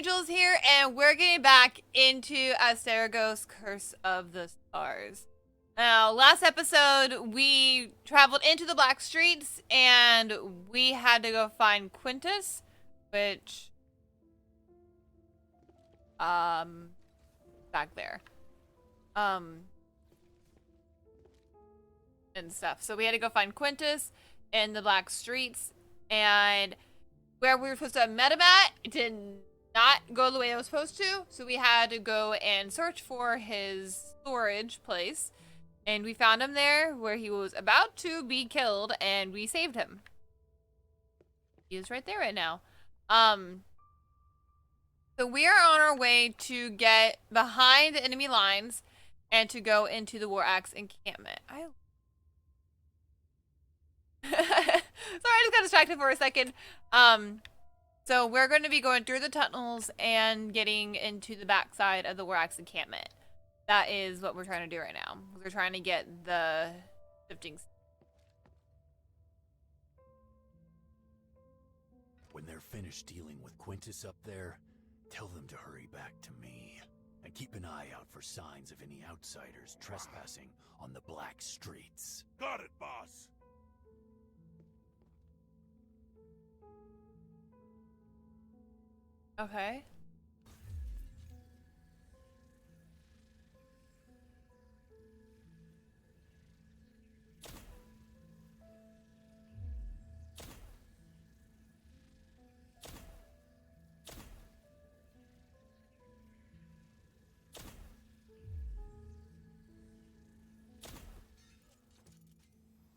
Angel is here, and we're getting back into Asterigos Curse of the Stars. Now, last episode, we traveled into the Black Streets, and we had to go find Quintus, which, back there. And stuff. So we had to go find Quintus in the Black Streets, and where we were supposed to have met him at, it did not go the way it was supposed to. So we had to go and search for his storage place. And we found him there where he was about to be killed, and we saved him. He is right there right now. So we are on our way to get behind the enemy lines and to go into the War Axe encampment. Sorry, I just got distracted for a second. So we're going to be going through the tunnels and getting into the backside of the War Axe encampment. That is what we're trying to do right now. We're trying to get the shifting. When they're finished dealing with Quintus up there, tell them to hurry back to me. And keep an eye out for signs of any outsiders trespassing on the Black Streets. Got it, boss. Okay.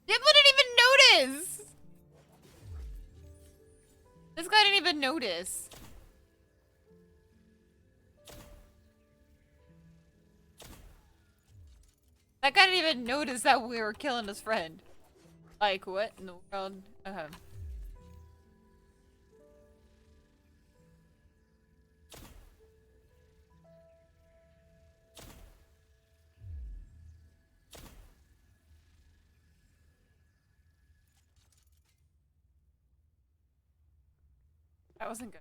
Dibble didn't even notice! This guy didn't even notice. That guy didn't even notice that we were killing his friend. Like, what in the world? That wasn't good.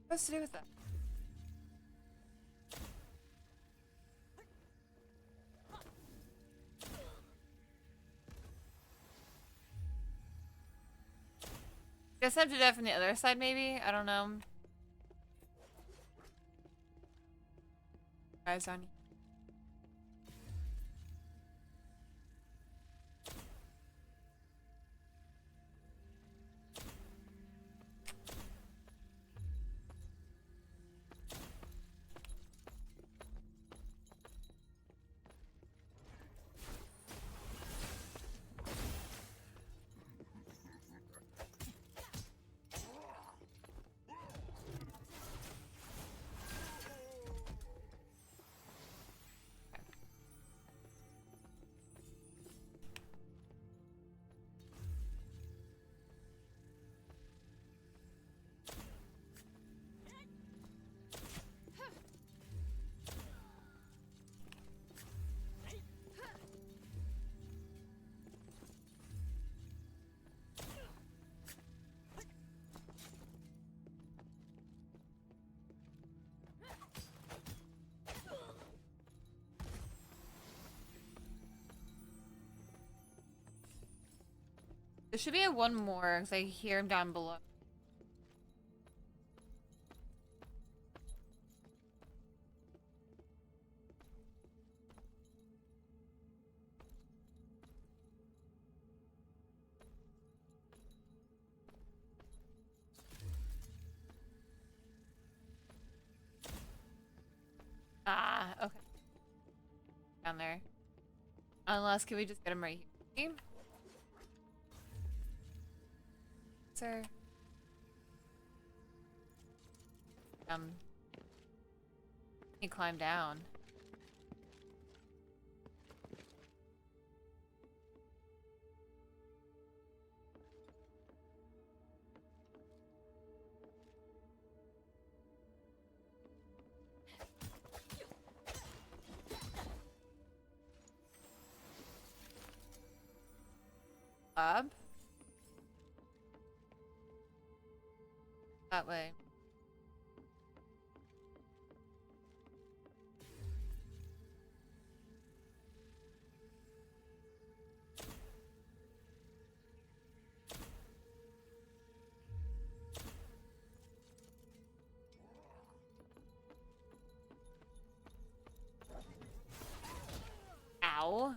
What's to do with that? Guess I have to do that from the other side, maybe? I don't know. Eyes on you. There should be one more, because I hear him down below. Ah, okay. Down there. Unless, can we just get him right here? Sir. He climbed down. lab. That way. Ow.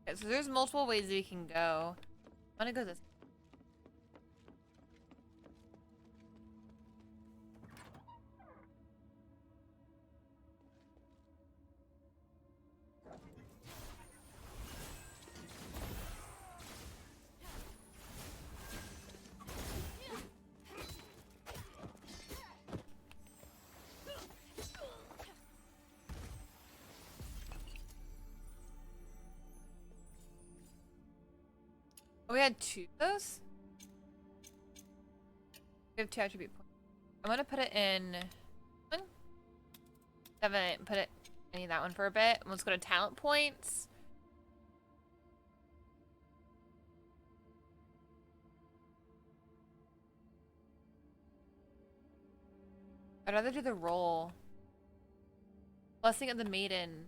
Okay, so there's multiple ways we can go. I'm gonna go this. Oh, we had 2 of those? We have 2 attribute points. I'm gonna put it in one. Haven't put it any of that one for a bit. Let's go to talent points. I'd rather do the roll. Blessing of the Maiden.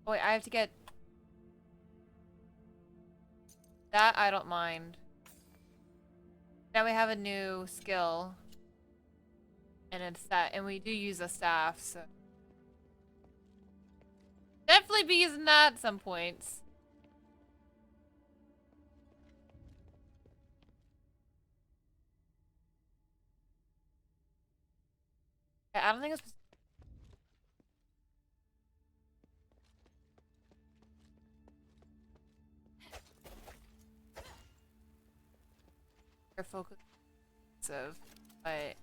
Oh, wait, I have to get... That I don't mind. Now we have a new skill. And it's that, and we do use a staff, so... Definitely be using that at some points. I don't think it's... Careful, but...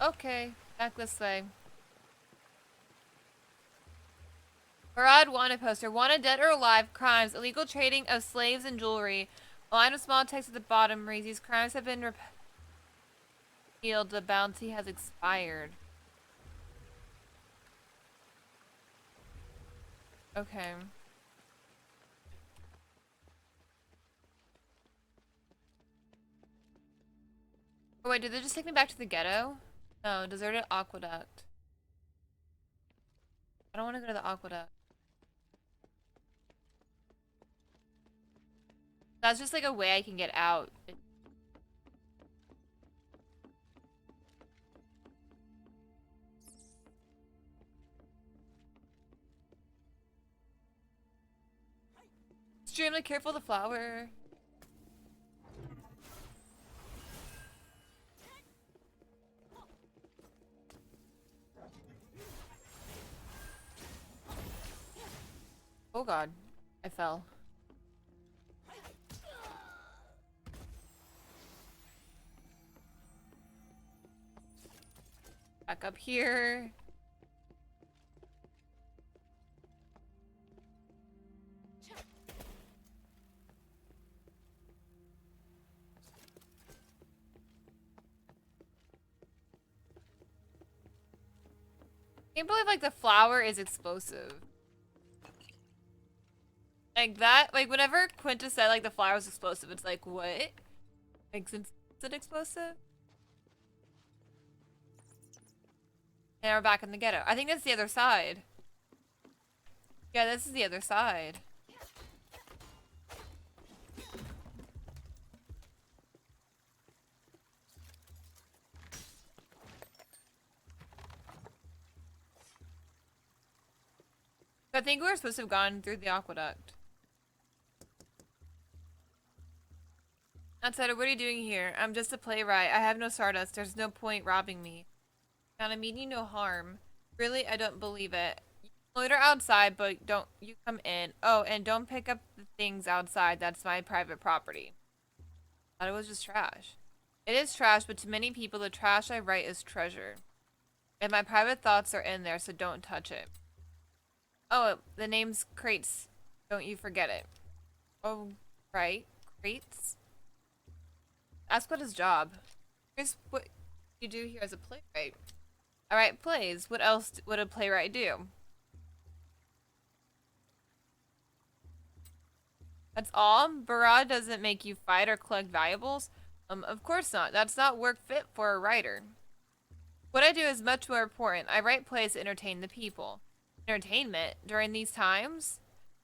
Okay, back this way. Farad wanted poster. Wanted dead or alive. Crimes. Illegal trading of slaves and jewelry. A line of small text at the bottom reads, these crimes have been repealed. The bounty has expired. Okay. Oh wait, did they just take me back to the ghetto? No, deserted aqueduct. I don't want to go to the aqueduct. That's just like a way I can get out. Extremely careful the flower. Oh god, I fell. Back up here. I can't believe like the flower is explosive. Like that, like whenever Quinta said like the flower was explosive, it's like what? Like since is it explosive? And we're back in the ghetto. I think that's the other side. Yeah, this is the other side. I think we were supposed to have gone through the aqueduct. Outsider, what are you doing here? I'm just a playwright. I have no stardust. There's no point robbing me. And I mean you no harm. Really? I don't believe it. You can loiter outside, but don't you come in. Oh, and don't pick up the things outside. That's my private property. I thought it was just trash. It is trash, but to many people, the trash I write is treasure. And my private thoughts are in there, so don't touch it. Oh, the name's Crates. Don't you forget it. Oh, right. Crates? Ask what his job. Here's what you do here as a playwright. Alright, plays. What else would a playwright do? That's all? Barad doesn't make you fight or collect valuables? Of course not. That's not work fit for a writer. What I do is much more important. I write plays to entertain the people. Entertainment? During these times?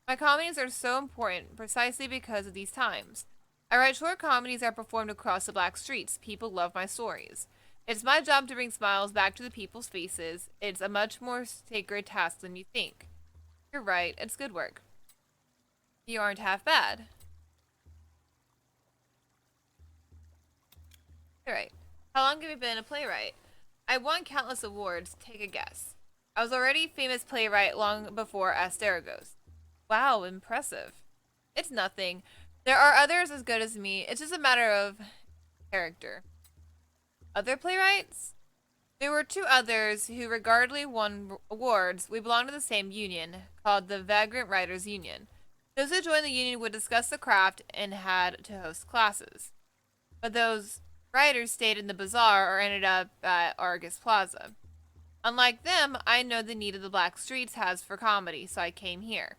My comedies are so important precisely because of these times. I write short comedies that are performed across the black streets. People love my stories. It's my job to bring smiles back to the people's faces. It's a much more sacred task than you think. You're right. It's good work. You aren't half bad. Alright. How long have you been a playwright? I won countless awards. Take a guess. I was already a famous playwright long before Asterigos. Wow, impressive. It's nothing. There are others as good as me. It's just a matter of character. Other playwrights? There were two others who regardlessly won awards. We belonged to the same union, called the Vagrant Writers Union. Those who joined the union would discuss the craft and had to host classes. But those writers stayed in the bazaar or ended up at Argus Plaza. Unlike them, I know the need of the black streets has for comedy, so I came here.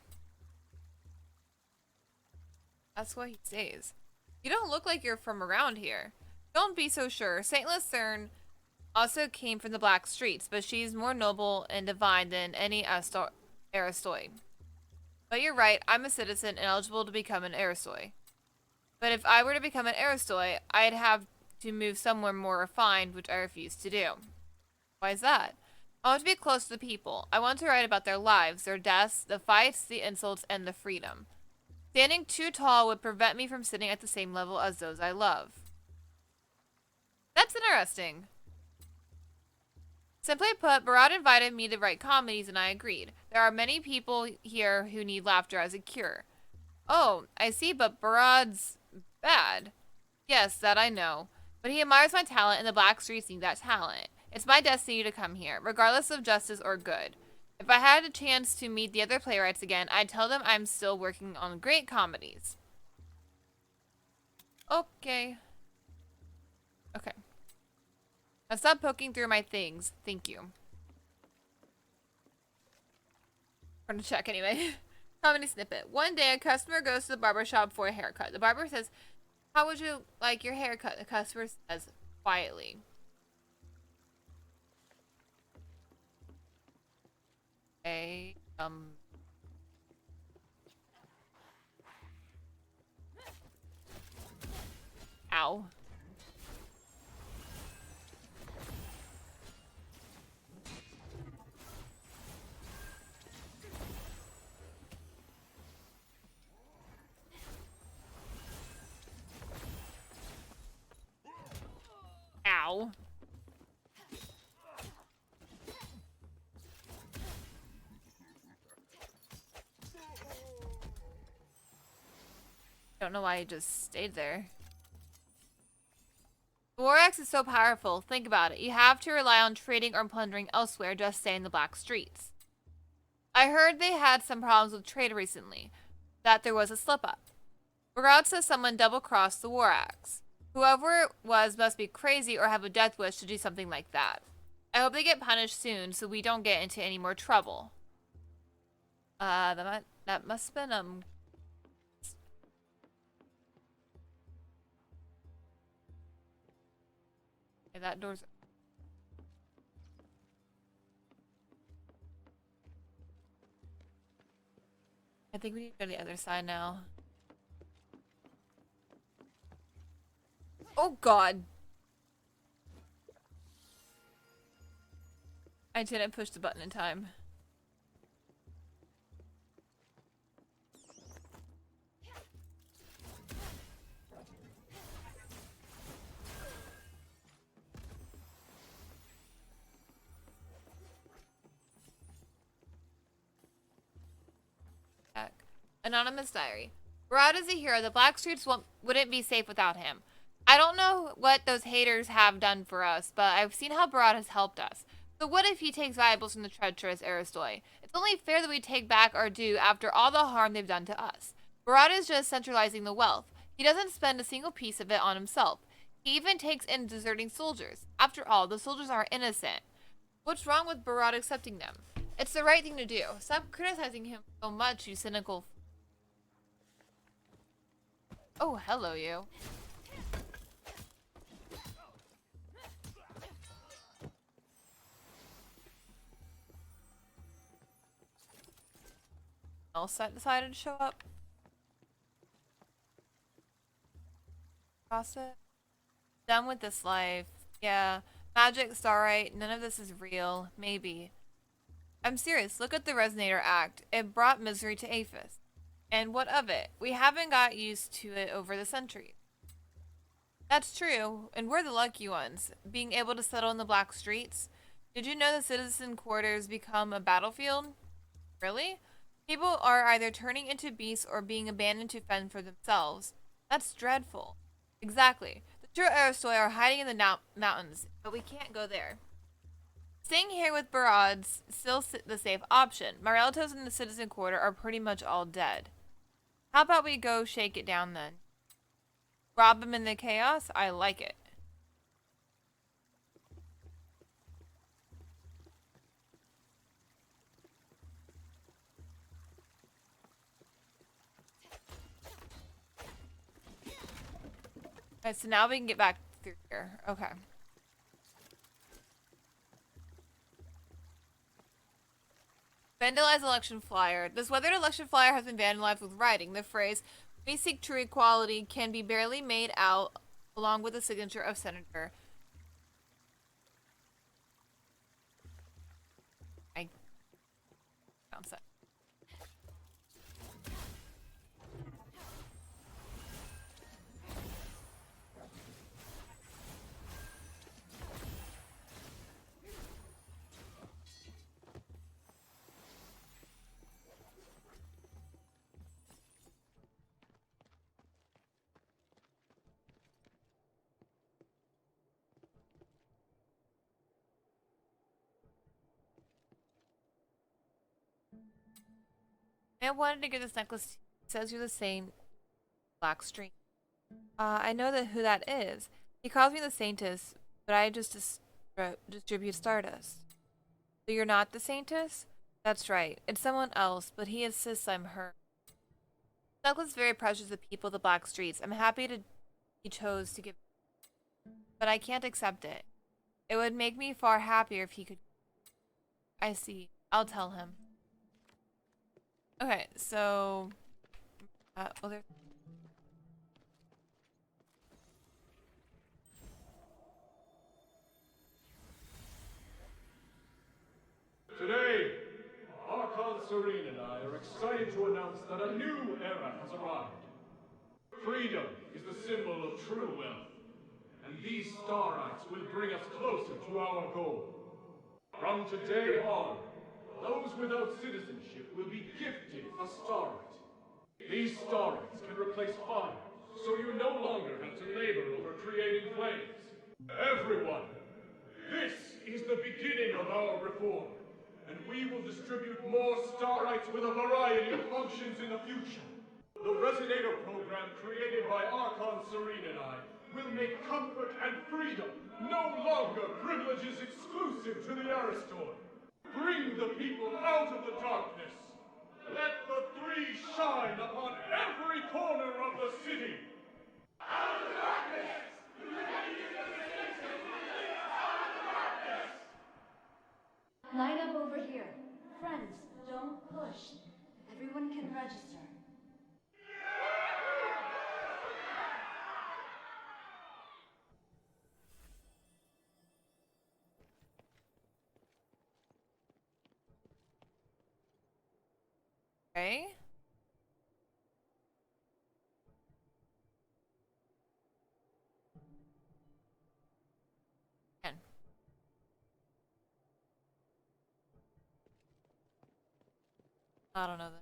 That's what he says. You don't look like you're from around here. Don't be so sure. Saint Lucerne also came from the black streets, but she's more noble and divine than any Aristoi. But you're right, I'm a citizen and eligible to become an Aristoi. But if I were to become an Aristoi, I'd have to move somewhere more refined, which I refuse to do. Why is that? I want to be close to the people. I want to write about their lives, their deaths, the fights, the insults, and the freedom. Standing too tall would prevent me from sitting at the same level as those I love. That's interesting. Simply put, Barad invited me to write comedies and I agreed. There are many people here who need laughter as a cure. Oh, I see, but Barad's bad. Yes, that I know. But he admires my talent and the black streets need that talent. It's my destiny to come here, regardless of justice or good. If I had a chance to meet the other playwrights again, I'd tell them I'm still working on great comedies. Okay. Okay. Now stop poking through my things. Thank you. I'm gonna check anyway. Comedy snippet. One day, a customer goes to the barber shop for a haircut. The barber says, "How would you like your haircut?" The customer says quietly, "Okay, ow." Ow. Don't know why he just stayed there. The war axe is so powerful. Think about it. You have to rely on trading or plundering elsewhere just to stay in the black streets. I heard they had some problems with trade recently. That there was a slip-up. Barad says someone double-crossed the war axe. Whoever it was must be crazy or have a death wish to do something like that. I hope they get punished soon so we don't get into any more trouble. That must have been, okay, that door's... I think we need to go to the other side now. Oh god! I didn't push the button in time. Anonymous diary. Barad is a hero. The black streets wouldn't be safe without him. I don't know what those haters have done for us, but I've seen how Barad has helped us. So what if he takes valuables from the treacherous Aristoi? It's only fair that we take back our due after all the harm they've done to us. Barad is just centralizing the wealth. He doesn't spend a single piece of it on himself. He even takes in deserting soldiers. After all, the soldiers are innocent. What's wrong with Barad accepting them? It's the right thing to do. Stop criticizing him so much, you cynical... Oh, hello, you. Else that decided to show up. Cross it. Done with this life. Yeah. Magic's alright. None of this is real. Maybe. I'm serious. Look at the Resonator Act. It brought misery to Aphis. And what of it? We haven't got used to it over the centuries. That's true, and we're the lucky ones, being able to settle in the black streets. Did you know the citizen quarters become a battlefield? Really? People are either turning into beasts or being abandoned to fend for themselves. That's dreadful. Exactly. The true Aristoi are hiding in the mountains, but we can't go there. Staying here with Barad's still the safe option. My relatives in the citizen quarter are pretty much all dead. How about we go shake it down then? Rob them in the chaos? I like it. Alright, so now we can get back through here. Okay. Vandalized election flyer. This weathered election flyer has been vandalized with writing. The phrase, "We seek true equality," can be barely made out, along with the signature of Senator. I found that. I wanted to give this necklace to you. It says you're the same black stream. I know who that is. He calls me the Saintess, but I just distribute Stardust. So you're not the Saintess? That's right. It's someone else, but he insists I'm her. The necklace is very precious to people of the Black Streets. I'm happy he chose to give it, but I can't accept it. It would make me far happier if he could. I see. I'll tell him. Okay, so... well, there's... Today, Archon Serene and I are excited to announce that a new era has arrived. Freedom is the symbol of true wealth, and these Starites will bring us closer to our goal. From today on, those without citizenship will be gifted a Starite. These Starites can replace fire, so you no longer have to labor over creating flames. Everyone, this is the beginning of our reform. And we will distribute more Starites with a variety of functions in the future. The Resonator program created by Archon Serene and I will make comfort and freedom no longer privileges exclusive to the Aristoi. Bring the people out of the darkness. Let the three shine upon every corner of the city. Out of the darkness! Line up over here. Friends, don't push. Everyone can register. Okay. I don't know that.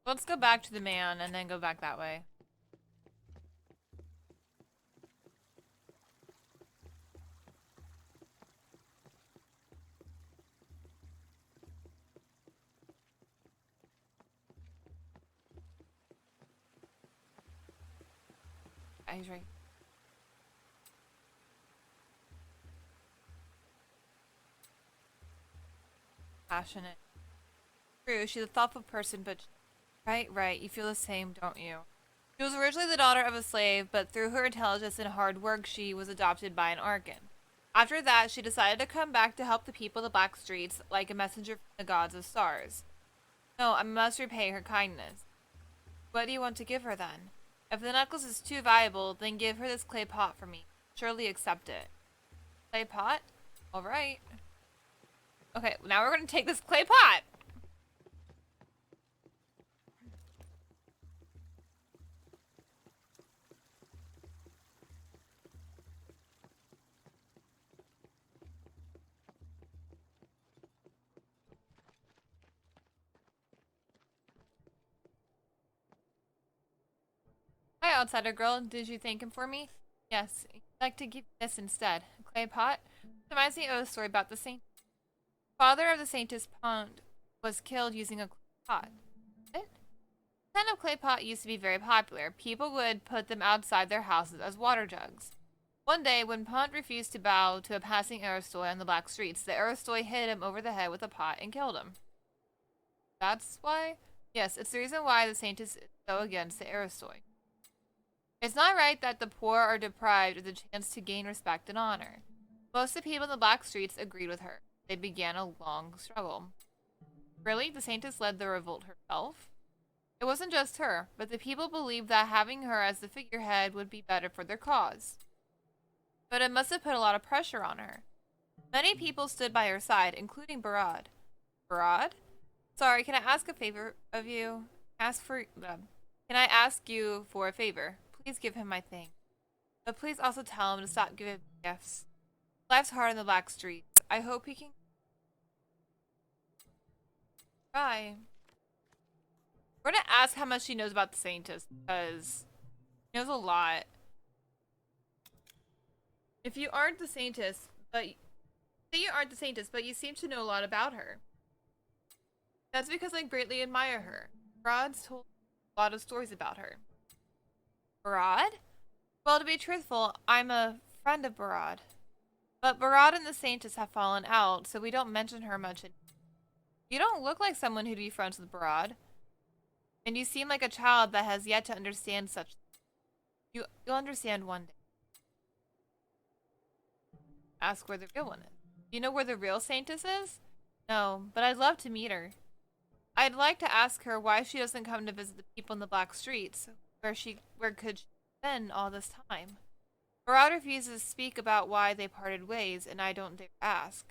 Let's go back to the man and then go back that way. Yeah, he's right. Passionate. True, she's a thoughtful person, but right, you feel the same, don't you? She was originally the daughter of a slave, but through her intelligence and hard work, she was adopted by an Arkan. After that, she decided to come back to help the people of the Black Streets, like a messenger from the gods of stars. No, I must repay her kindness. What do you want to give her then? If the necklace is too valuable, then give her this clay pot for me. Surely accept it. Clay pot? Alright. Okay, now we're gonna take this clay pot! Hi, outsider girl. Did you thank him for me? Yes. I'd like to give this instead. A clay pot? Reminds me of a story about the saint. Father of the Saintess Pond was killed using a clay pot. What? This kind of clay pot used to be very popular. People would put them outside their houses as water jugs. One day, when Pont refused to bow to a passing Aristoi on the Black Streets, the Aristoi hit him over the head with a pot and killed him. That's why? Yes, it's the reason why the Saintess is so against the Aristoi. It's not right that the poor are deprived of the chance to gain respect and honor. Most of the people in the Black Streets agreed with her. They began a long struggle. Really? The Saintess led the revolt herself? It wasn't just her, but the people believed that having her as the figurehead would be better for their cause. But it must have put a lot of pressure on her. Many people stood by her side, including Barad. Barad? Sorry, can I ask a favor of you? Can I ask you for a favor? Please give him my thing. But please also tell him to stop giving me gifts. Life's hard in the Black Streets. I hope he can try. We're gonna ask how much she knows about the Saintess, because she knows a lot. If you aren't the Saintess, but say you aren't the Saintess, but you seem to know a lot about her. That's because I greatly admire her. Barad's told a lot of stories about her. Barad? Well, to be truthful, I'm a friend of Barad. But Barad and the Saintess have fallen out, so we don't mention her much. You don't look like someone who'd be friends with Barad. And you seem like a child that has yet to understand such things. You'll understand one day. Ask where the real one is. Do you know where the real Saintess is? No, but I'd love to meet her. I'd like to ask her why she doesn't come to visit the people in the Black Streets. Where could she spend all this time? Barad refuses to speak about why they parted ways, and I don't dare ask.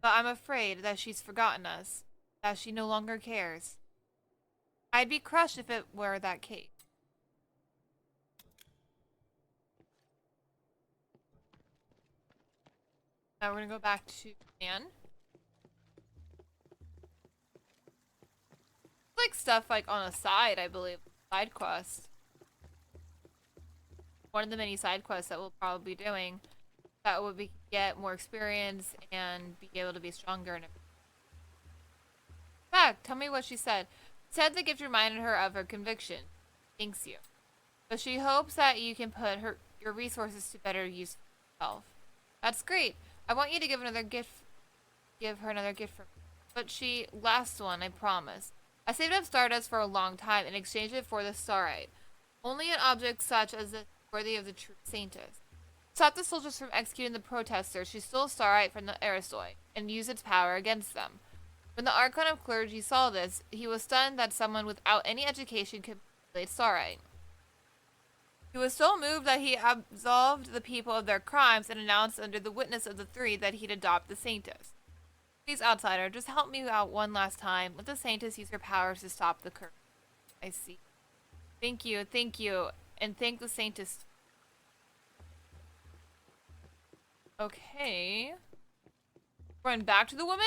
But I'm afraid that she's forgotten us, that she no longer cares. I'd be crushed if it were that case. Now we're gonna go back to Anne. Like stuff like on a side, I believe. Side quest. One of the many side quests that we'll probably be doing that would be get more experience and be able to be stronger. In fact, tell me what she said. Said the gift reminded her of her conviction. Thanks you. But she hopes that you can put your resources to better use for yourself. That's great. I want you to give another gift. Give her another gift for me. But last one, I promise. I saved up Stardust for a long time and exchanged it for the Starite. Only an object such as this is worthy of the true Saintess. Stop the soldiers from executing the protesters. She stole Starite from the Aristoi and used its power against them. When the Archon of Clergy saw this, he was stunned that someone without any education could manipulate Starite. He was so moved that he absolved the people of their crimes and announced under the witness of the three that he'd adopt the Saintess. Please, outsider, just help me out one last time. Let the Saintess use her powers to stop the curse. I see. Thank you, and thank the Saintess. Okay. Going back to the woman?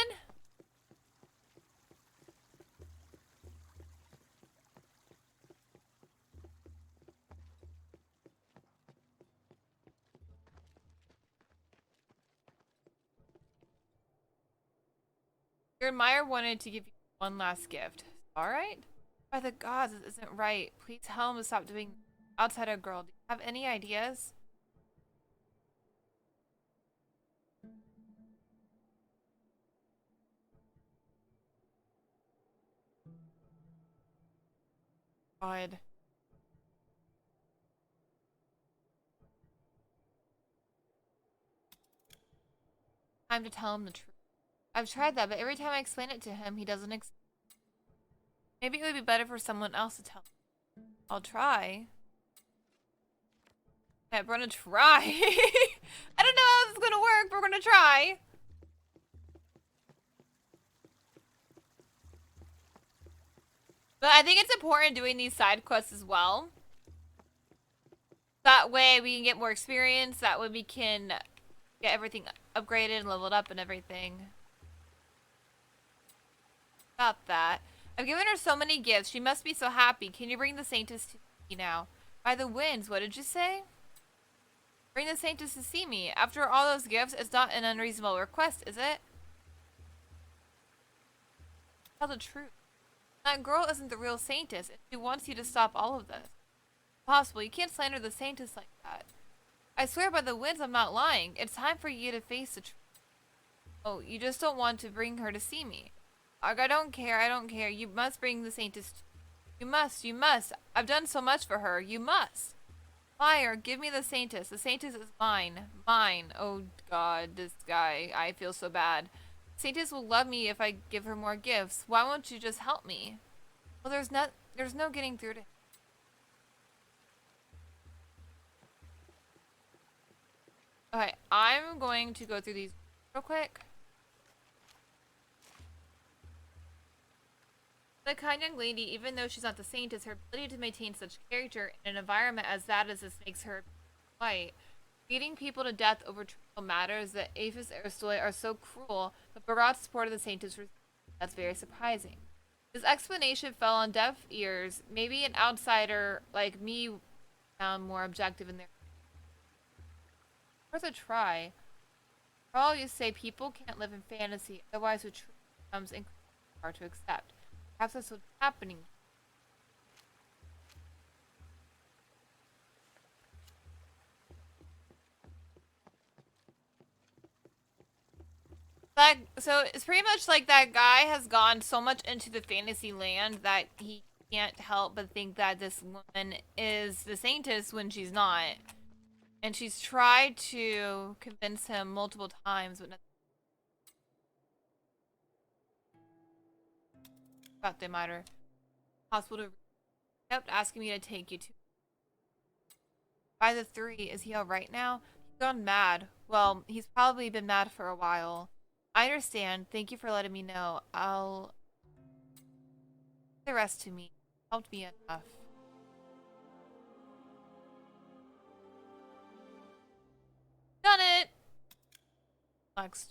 Your admirer wanted to give you one last gift. Alright? By the gods, this isn't right. Please tell him to stop doing outsider girl. Do you have any ideas? God. Time to tell him the truth. I've tried that, but every time I explain it to him, he doesn't Maybe it would be better for someone else to tell him. I'll try. Yeah, we're gonna try. I don't know how this is gonna work, but we're gonna try. But I think it's important doing these side quests as well. That way we can get more experience. That way we can get everything upgraded and leveled up and everything. About that. I've given her so many gifts. She must be so happy. Can you bring the Saintess to me now? By the winds, what did you say? Bring the Saintess to see me. After all those gifts, it's not an unreasonable request, is it? Tell the truth. That girl isn't the real Saintess, and she wants you to stop all of this. Impossible. You can't slander the Saintess like that. I swear by the winds I'm not lying. It's time for you to face the truth. Oh, you just don't want to bring her to see me. I don't care, I don't care. You must bring the Saintess. You must, you must. I've done so much for her. You must. Liar, give me the Saintess. The Saintess is mine. Mine. Oh god, this guy. I feel so bad. Saintess will love me if I give her more gifts. Why won't you just help me? Well, there's no getting through to him. Okay, I'm going to go through these real quick. The kind young lady, even though she's not the Saintess, her ability to maintain such character in an environment as that as this makes her white. Beating people to death over trivial matters that Aphis Aristoi are so cruel, but Barat's support of the Saintess, that's very surprising. This explanation fell on deaf ears. Maybe an outsider like me found more objective in their... Worth a try. For all you say, people can't live in fantasy, otherwise the truth becomes incredibly hard to accept. Perhaps that's what's happening. So it's pretty much like that guy has gone so much into the fantasy land that he can't help but think that this woman is the Saintess when she's not. And she's tried to convince him multiple times, but nothing. About the matter. Hospital kept asking me to take you to. By the 3, is he alright now? He's gone mad. Well, he's probably been mad for a while. I understand. Thank you for letting me know. I'll... The rest to me. Helped me enough. Done it! Lex.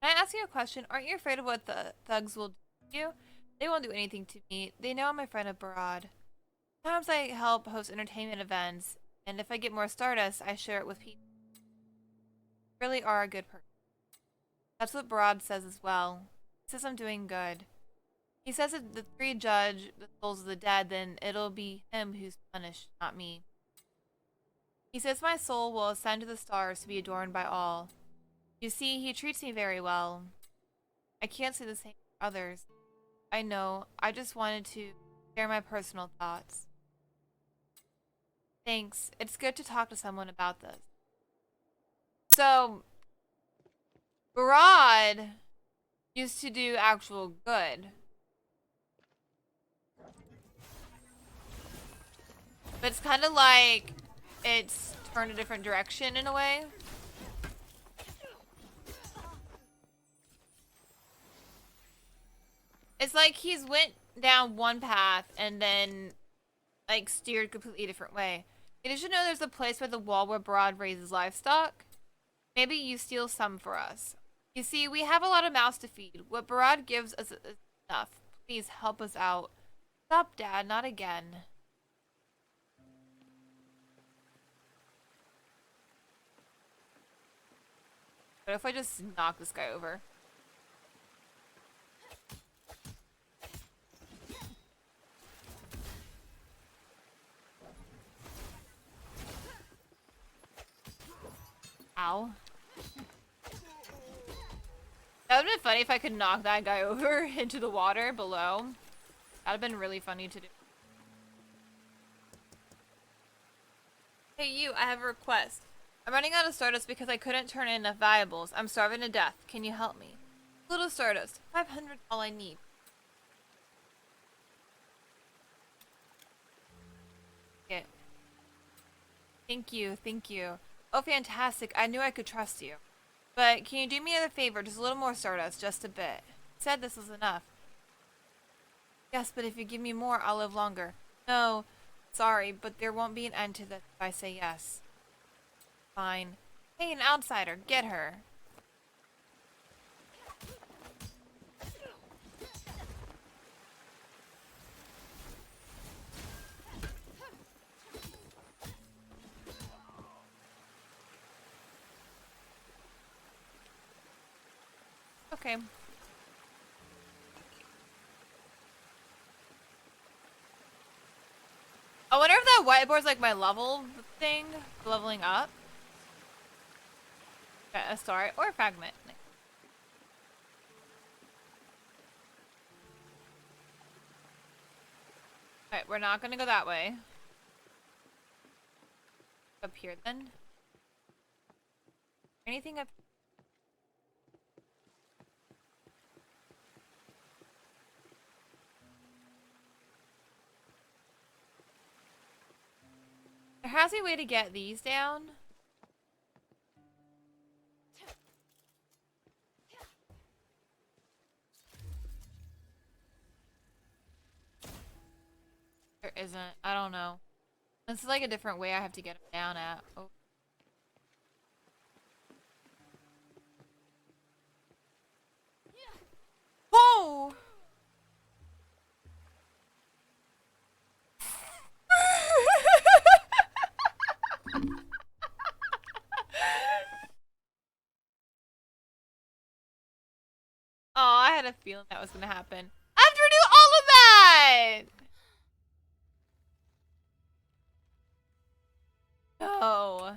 Can I ask you a question? Aren't you afraid of what the thugs will do to you? They won't do anything to me. They know I'm a friend of Barad. Sometimes I help host entertainment events, and if I get more Stardust, I share it with people. You really are a good person. That's what Barad says as well. He says I'm doing good. He says if the 3 judge the souls of the dead, then it'll be him who's punished, not me. He says my soul will ascend to the stars to be adorned by all. You see, he treats me very well. I can't say the same for others. I know. I just wanted to share my personal thoughts. Thanks. It's good to talk to someone about this. So, Barad used to do actual good. But it's kind of like it's turned a different direction in a way. It's like he's went down one path and then like steered a completely different way. Did you know there's a place by the wall where Barad raises livestock? Maybe you steal some for us. You see, we have a lot of mouths to feed. What Barad gives us is enough. Please help us out. Stop, Dad, not again. What if I just knock this guy over? Ow. That would have been funny if I could knock that guy over into the water below. That would have been really funny to do. Hey you, I have a request. I'm running out of Stardust because I couldn't turn in enough valuables. I'm starving to death. Can you help me? Little Stardust. 500 all I need. Yeah. Thank you, thank you. Oh, fantastic. I knew I could trust you. But can you do me a favor? Just a little more Stardust, just a bit. I said this was enough. Yes, but if you give me more, I'll live longer. No, sorry, but there won't be an end to this if I say yes. Fine. Hey, an outsider, get her. Okay. I wonder if that whiteboard's like my level thing, leveling up. Okay, a star or a fragment. Alright, we're not gonna go that way. Up here then. Anything up? There has to be a way to get these down. There isn't. I don't know. This is like a different way I have to get them down at. Oh. Whoa! Oh, I had a feeling that was gonna happen. I have to do all of that! No.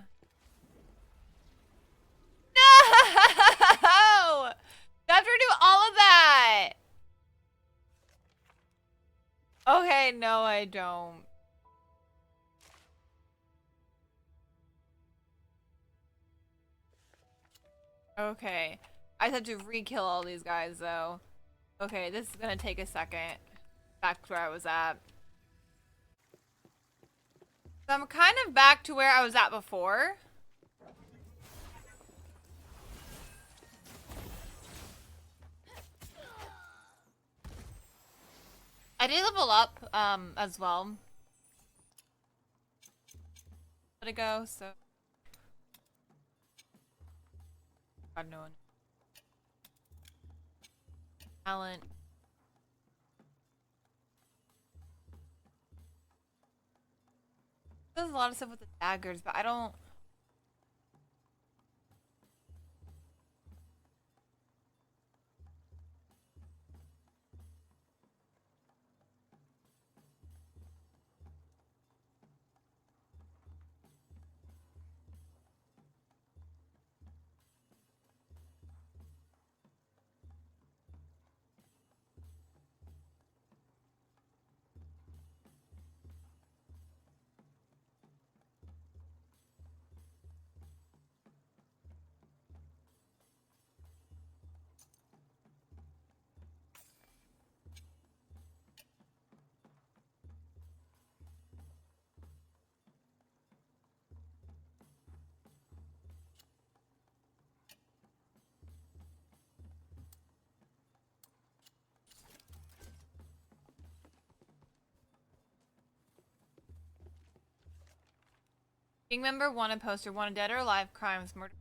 No! I have to do all of that! Okay, no, I don't. Okay. I just have to re-kill all these guys, though. Okay, this is gonna take a second. Back to where I was at. So I'm kind of back to where I was at before. I did level up, as well. Let it go, so... God, no one. Talent. There's a lot of stuff with the daggers, but I don't... Being member, wanted poster, wanted dead or alive, crimes, murder.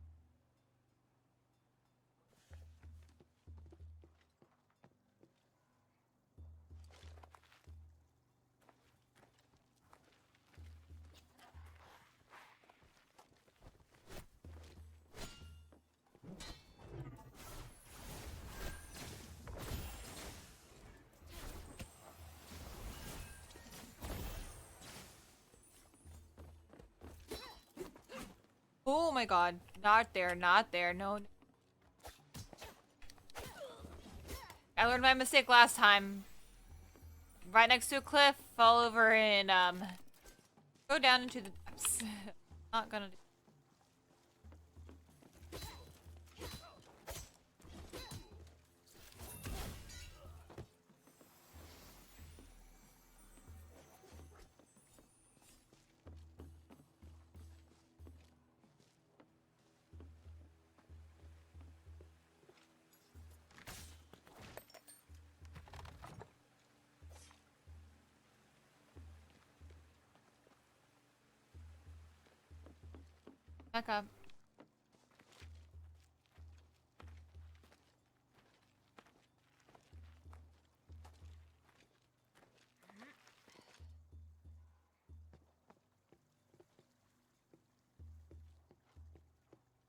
Oh my god. Not there, not there. No. I learned my mistake last time. Right next to a cliff, fall over and go down into the depths. Not gonna do. Back up.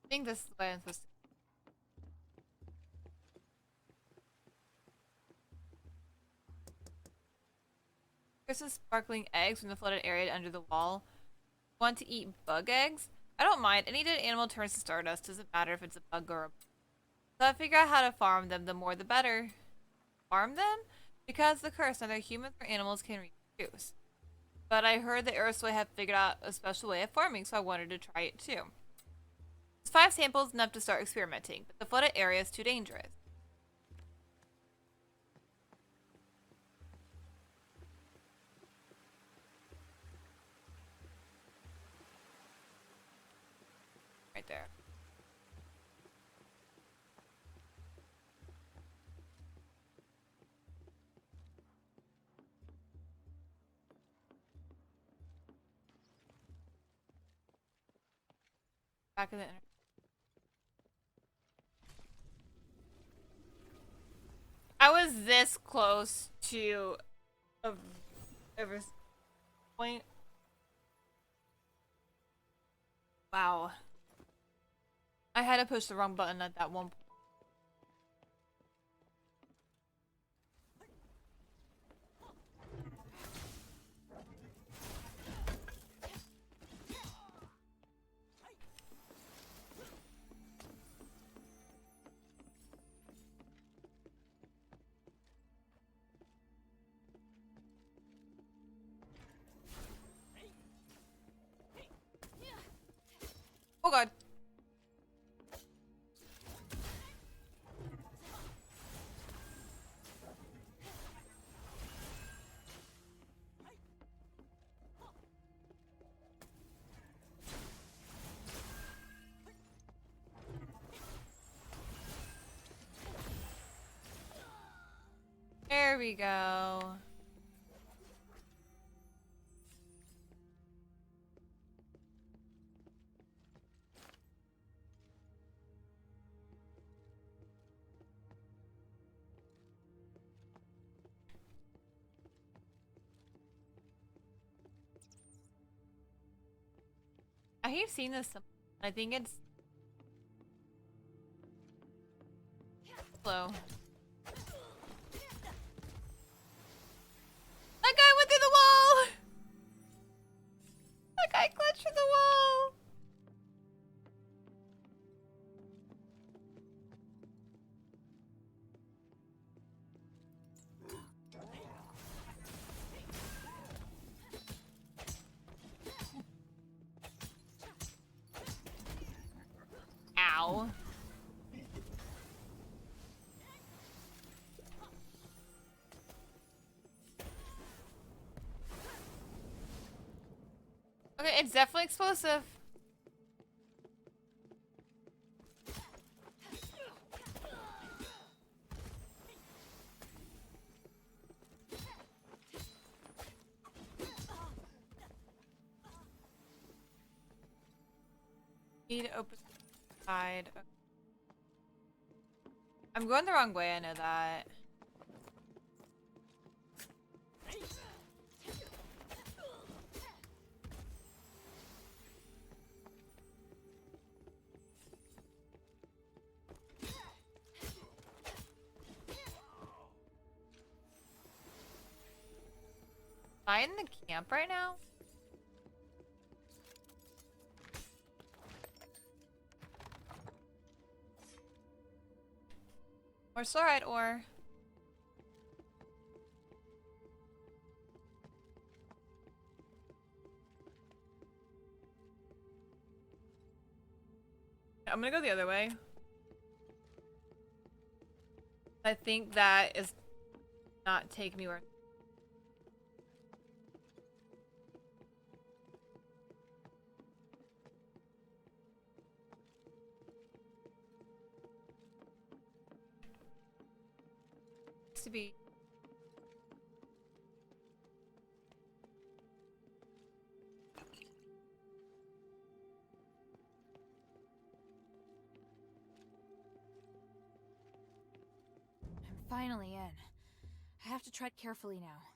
I think this is the way I'm supposed to. There's some sparkling eggs from the flooded area under the wall. Want to eat bug eggs? I don't mind. Any dead animal turns to stardust. Doesn't matter if it's a bug or a. So I figure out how to farm them. The more the better. Farm them? Because the curse, neither humans or animals can reproduce. But I heard the Aerosway have figured out a special way of farming, so I wanted to try it too. It's 5 samples, enough to start experimenting, but the flooded area is too dangerous. Right there. Back of the internet. I was this close to a point. Wow. I had to push the wrong button at that one point. Oh god. There we go. I have seen this. I think it's. Hello. That guy went through the wall! That guy glitched through the wall! Ow. Okay, it's definitely explosive. Need to open the side. Okay. I'm going the wrong way, I know that. Am I in the camp right now? Or fluoride ore. I'm gonna go the other way. I think that is not take me where. To be. I'm finally in. I have to tread carefully now.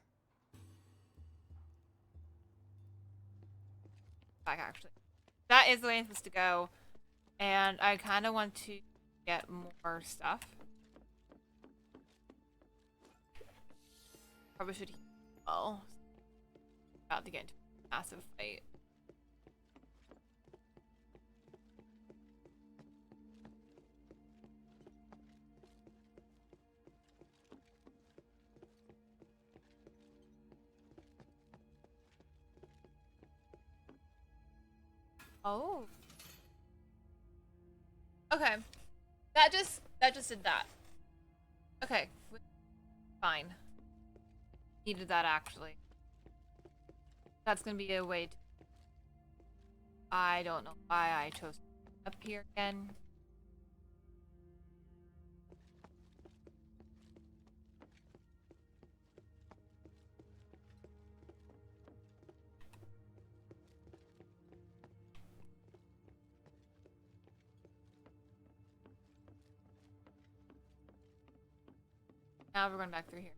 Back actually. That is the way I'm supposed to go. And I kind of want to get more stuff. Probably should heal well. About to get into a massive fight. Oh. Okay. That just did that. Okay. Fine. Needed that actually. That's gonna be a way to... I don't know why I chose up here again. Now we're going back through here.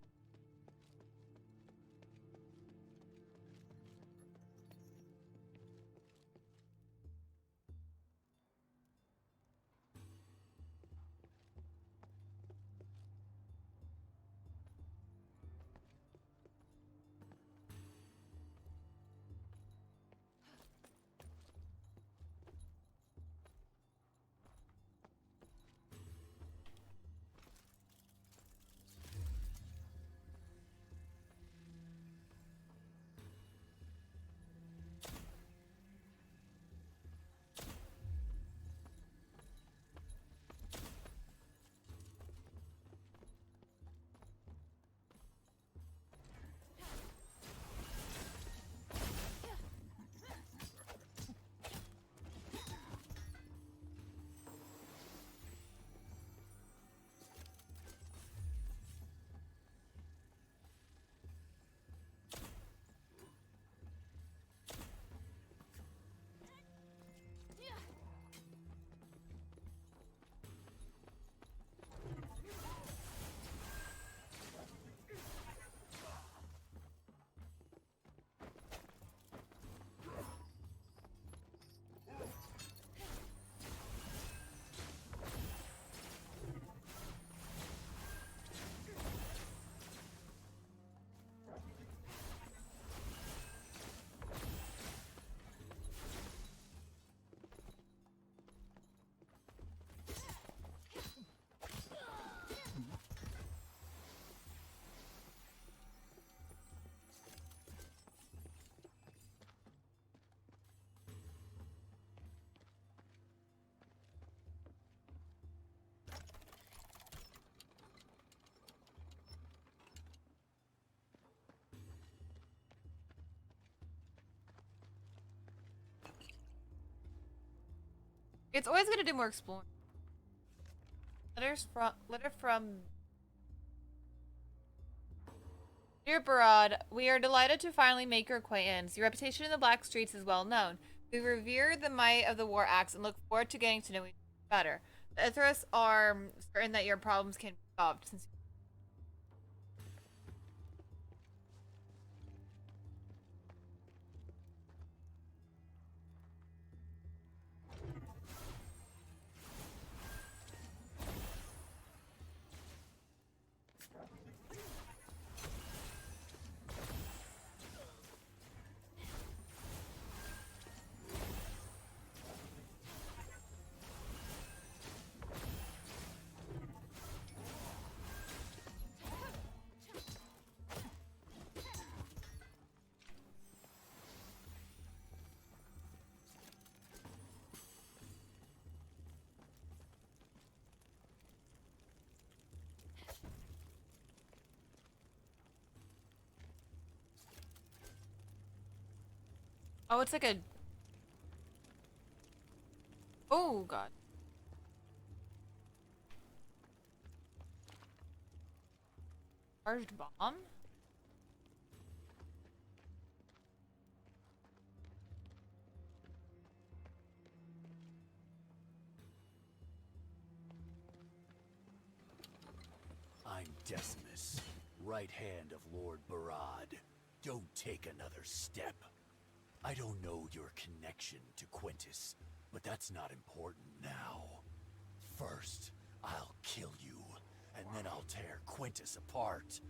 It's always gonna do more exploring. Letter from Dear Barad, we are delighted to finally make your acquaintance. Your reputation in the Black Streets is well known. We revere the might of the War Axe and look forward to getting to know you better. The Ithras are certain that your problems can be solved. Since Oh, it's like a... Oh, God. Charged bomb? I'm Decimus, right hand of Lord Barad. Don't take another step. I don't know your connection to Quintus, but that's not important now. First, I'll kill you, and then I'll tear Quintus apart.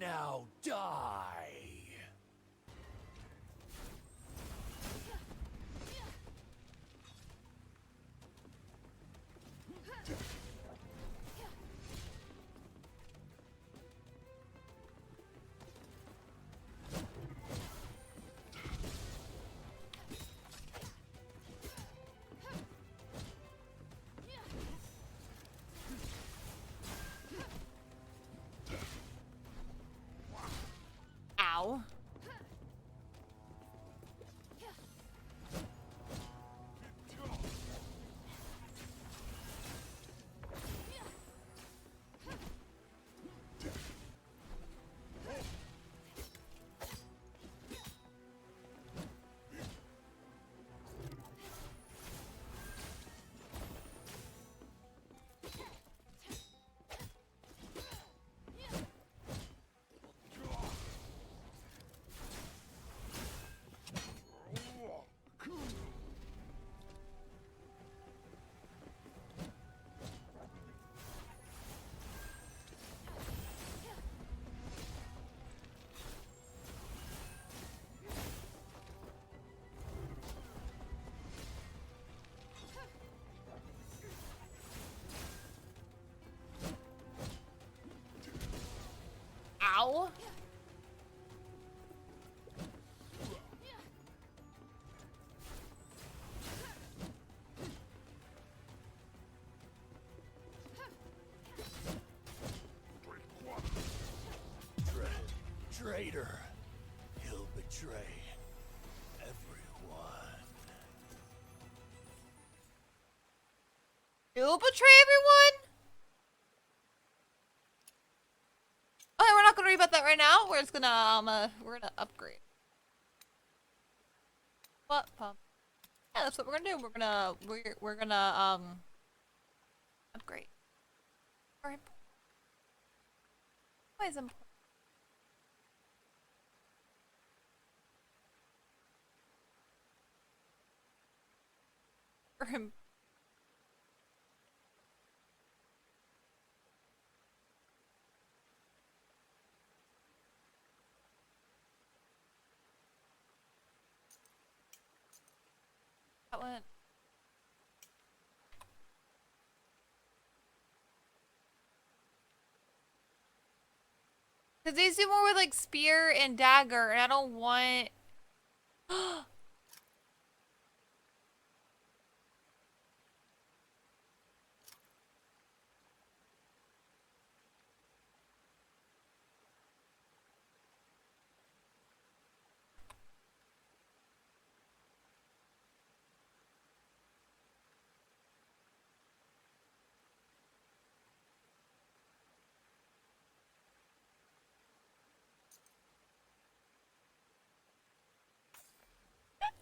Now die! Ow. Ow. Traitor. He'll betray everyone. You'll betray everyone? Okay, we're not gonna worry about that right now. We're just gonna we're gonna upgrade. What pump? Yeah, that's what we're gonna do. We're gonna upgrade. Alright. Why is important? For him. That went. Cause these do more with like spear and dagger, and I don't want.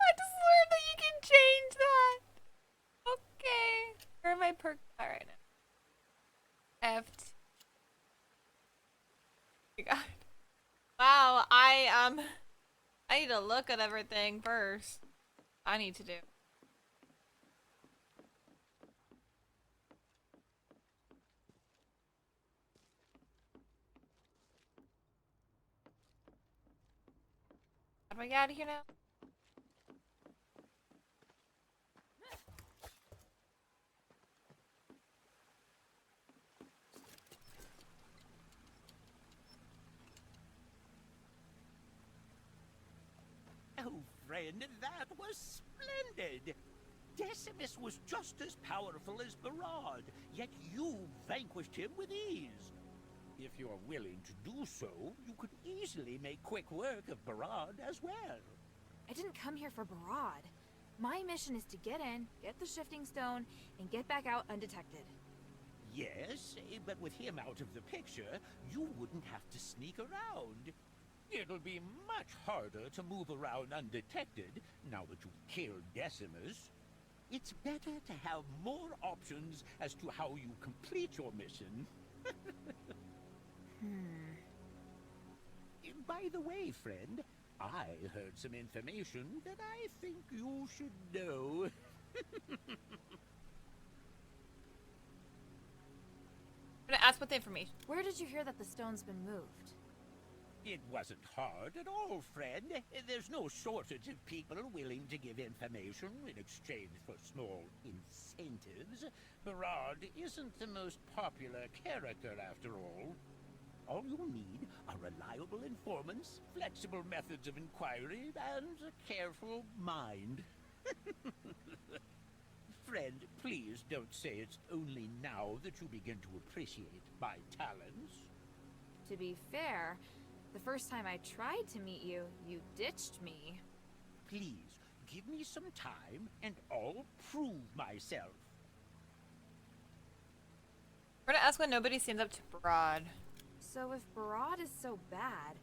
I just learned that you can change that. Okay. Where am I perked at right now? F. God. Wow, I need to look at everything first. I need to do. How do I get out of here now? Oh, friend, that was splendid! Decimus was just as powerful as Barad, yet you vanquished him with ease. If you're willing to do so, you could easily make quick work of Barad as well. I didn't come here for Barad. My mission is to get in, get the shifting stone, and get back out undetected. Yes, but with him out of the picture, you wouldn't have to sneak around. It'll be much harder to move around undetected now that you've killed Decimus. It's better to have more options as to how you complete your mission. By the way, friend, I heard some information that I think you should know. I'm gonna ask what the information. Where did you hear that the stone's been moved? It wasn't hard at all, friend. There's no shortage of people willing to give information in exchange for small incentives. Barad isn't the most popular character, after all. All you need are reliable informants, flexible methods of inquiry, and a careful mind. Friend, please don't say it's only now that you begin to appreciate my talents. To be fair, the first time I tried to meet you, you ditched me. Please, give me some time, and I'll prove myself. We're gonna ask when nobody stands up to Barad. So if Barad is so bad,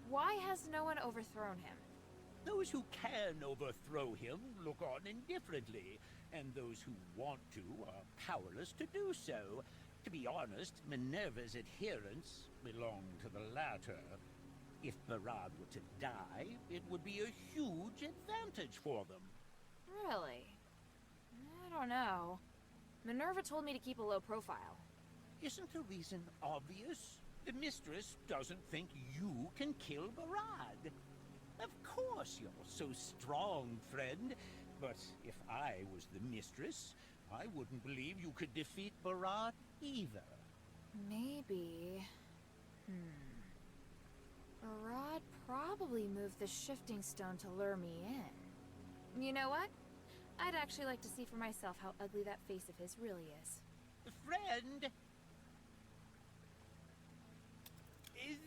why has no one overthrown him? Those who can overthrow him look on indifferently, and those who want to are powerless to do so. To be honest, Minerva's adherents belong to the latter. If Barad were to die, it would be a huge advantage for them. Really? I don't know. Minerva told me to keep a low profile. Isn't the reason obvious? The mistress doesn't think you can kill Barad. Of course you're so strong, friend. But if I was the mistress, I wouldn't believe you could defeat Barad either. Maybe. Barad probably moved the shifting stone to lure me in. You know what? I'd actually like to see for myself how ugly that face of his really is. Friend!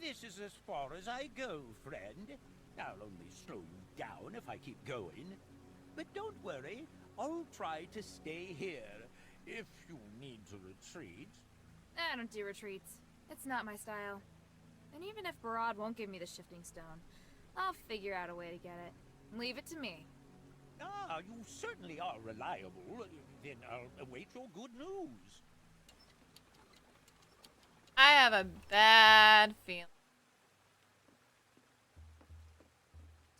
This is as far as I go, friend. I'll only slow you down if I keep going. But don't worry, I'll try to stay here. If you need to retreat... I don't do retreats. It's not my style. And even if Barad won't give me the shifting stone, I'll figure out a way to get it. Leave it to me. Ah, you certainly are reliable. Then I'll await your good news. I have a bad feeling.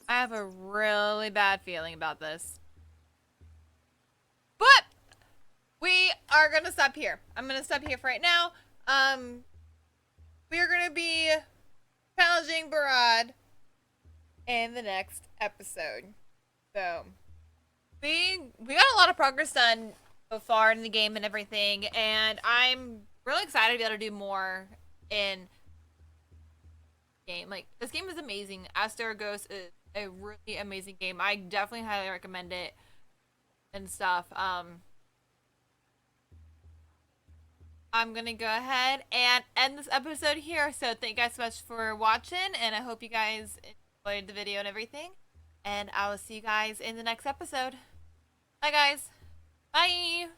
I have a really bad feeling about this. But we are gonna stop here. I'm gonna stop here for right now. We are gonna be challenging Barad in the next episode. So we got a lot of progress done so far in the game and everything, and I'm really excited to be able to do more in game. Like, this game is amazing. Asterigos is a really amazing game. I definitely highly recommend it and stuff. I'm gonna go ahead and end this episode here. So thank you guys so much for watching, and I hope you guys enjoyed the video and everything. And I will see you guys in the next episode. Bye, guys. Bye.